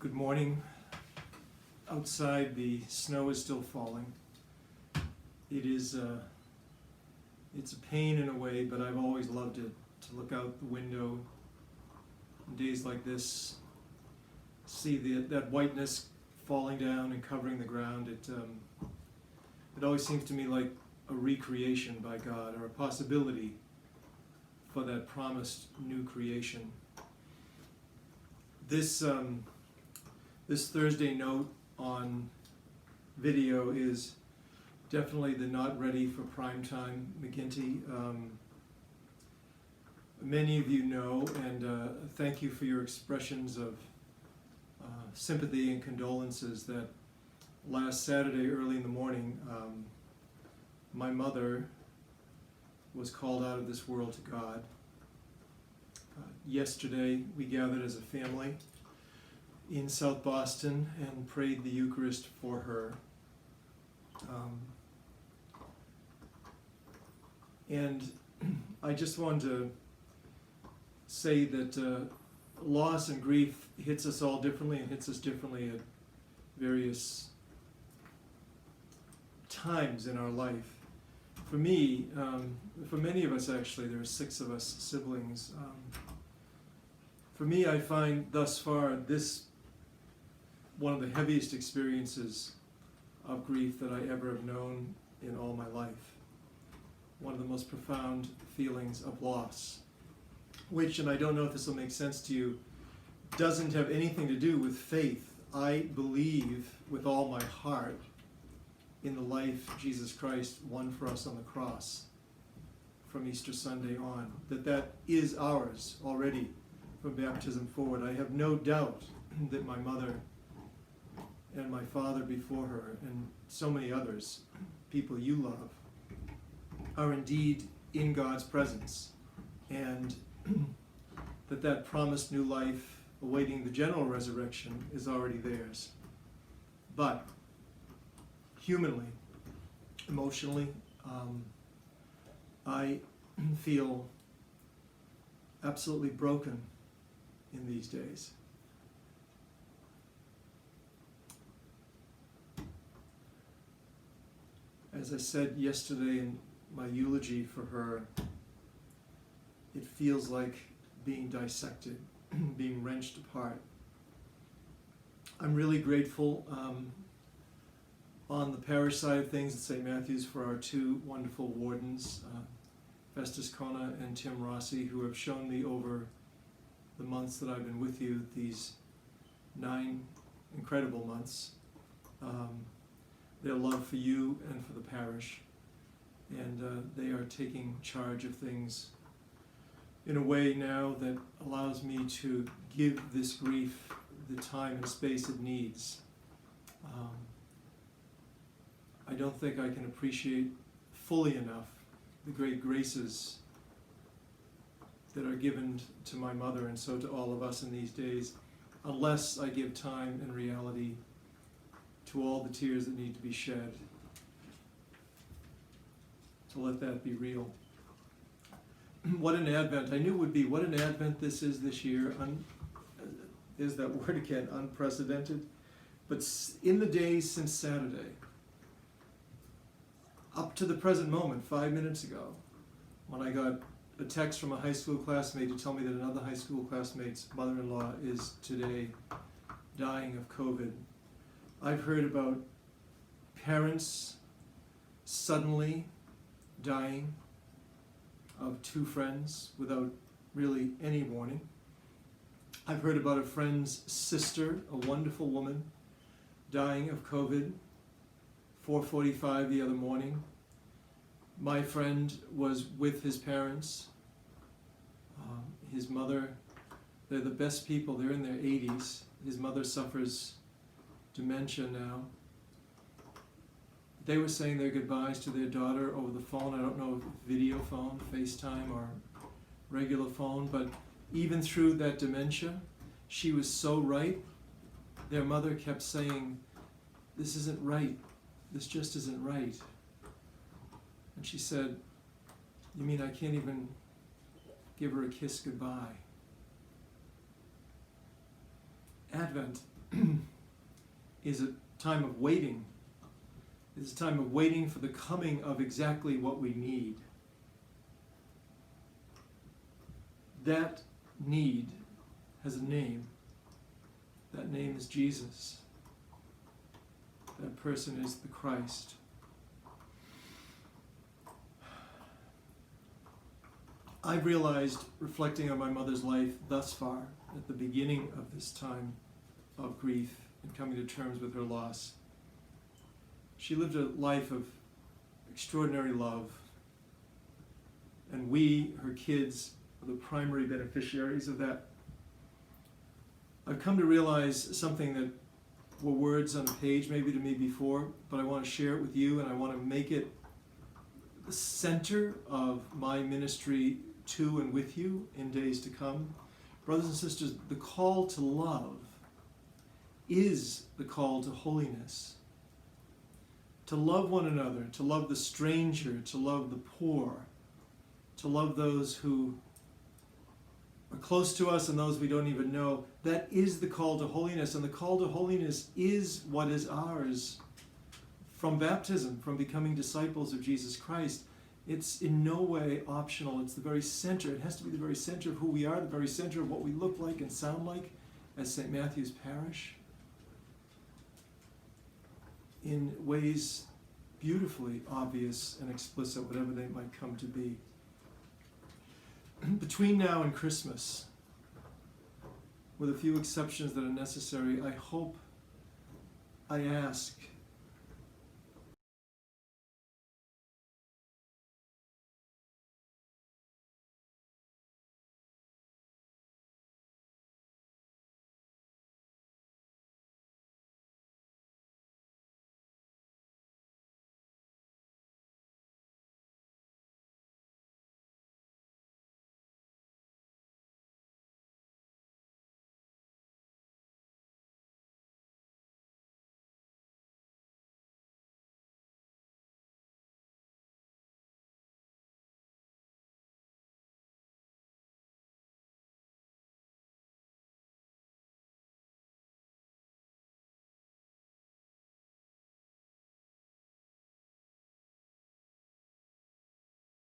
Good morning. Outside, the snow is still falling. It's a pain in a way, but I've always loved it, to look out the window on days like this, see that whiteness falling down and covering the ground. It always seems to me like a recreation by God, or a possibility for that promised new creation. This Thursday note on video is definitely the not ready for primetime McGinty. Many of you know, and thank you for your expressions of sympathy and condolences, that last Saturday early in the morning, my mother was called out of this world to God. Yesterday we gathered as a family in South Boston and prayed the Eucharist for her. And I just wanted to say that loss and grief hits us all differently, and hits us differently at various times in our life. For me, for many of us actually, there are 6 of us siblings. For me, I find thus far this one of the heaviest experiences of grief that I ever have known in all my life. One of the most profound feelings of loss, which, and I don't know if this will make sense to you, doesn't have anything to do with faith. I believe with all my heart in the life Jesus Christ won for us on the cross from Easter Sunday on, that is ours already from baptism forward. I have no doubt that my mother and my father before her, and so many others, people you love, are indeed in God's presence, and that promised new life awaiting the general resurrection is already theirs. But humanly, emotionally, I feel absolutely broken in these days. As I said yesterday in my eulogy for her, it feels like being dissected, being wrenched apart. I'm really grateful on the parish side of things at St. Matthew's for our 2 wonderful wardens, Festus Kona and Tim Rossi, who have shown me over the months that I've been with you, these 9 incredible months, their love for you and for the parish. And they are taking charge of things in a way now that allows me to give this grief the time and space it needs. I don't think I can appreciate fully enough the great graces that are given to my mother, and so to all of us in these days, unless I give time and reality to all the tears that need to be shed, to let that be real. What an Advent. I knew it would be. What an Advent this is this year. Is that word again, unprecedented? But in the days since Saturday, up to the present moment, 5 minutes ago, when I got a text from a high school classmate to tell me that another high school classmate's mother-in-law is today dying of COVID, I've heard about parents suddenly dying of 2 friends without really any warning. I've heard about a friend's sister, a wonderful woman, dying of COVID, 4:45 the other morning. My friend was with his parents. His mother, they're the best people, they're in their 80s. His mother suffers dementia now. They were saying their goodbyes to their daughter over the phone. I don't know if video phone, FaceTime, or regular phone, but even through that dementia, she was so right. Their mother kept saying, "This isn't right. This just isn't right." And she said, "You mean I can't even give her a kiss goodbye?" Advent is a time of waiting. It's a time of waiting for the coming of exactly what we need. That need has a name. That name is Jesus. That person is the Christ. I've realized, reflecting on my mother's life thus far, at the beginning of this time of grief and coming to terms with her loss, she lived a life of extraordinary love. And we, her kids, are the primary beneficiaries of that. I've come to realize something that were words on a page maybe to me before, but I want to share it with you, and I want to make it the center of my ministry to and with you in days to come. Brothers and sisters, the call to love is the call to holiness. To love one another, to love the stranger, to love the poor, to love those who are close to us and those we don't even know. That is the call to holiness, and the call to holiness is what is ours from baptism, from becoming disciples of Jesus Christ. It's in no way optional. It's the very center. It has to be the very center of who we are, the very center of what we look like and sound like as St. Matthew's Parish, in ways beautifully obvious and explicit, whatever they might come to be. Between now and Christmas, with a few exceptions that are necessary, I hope, I ask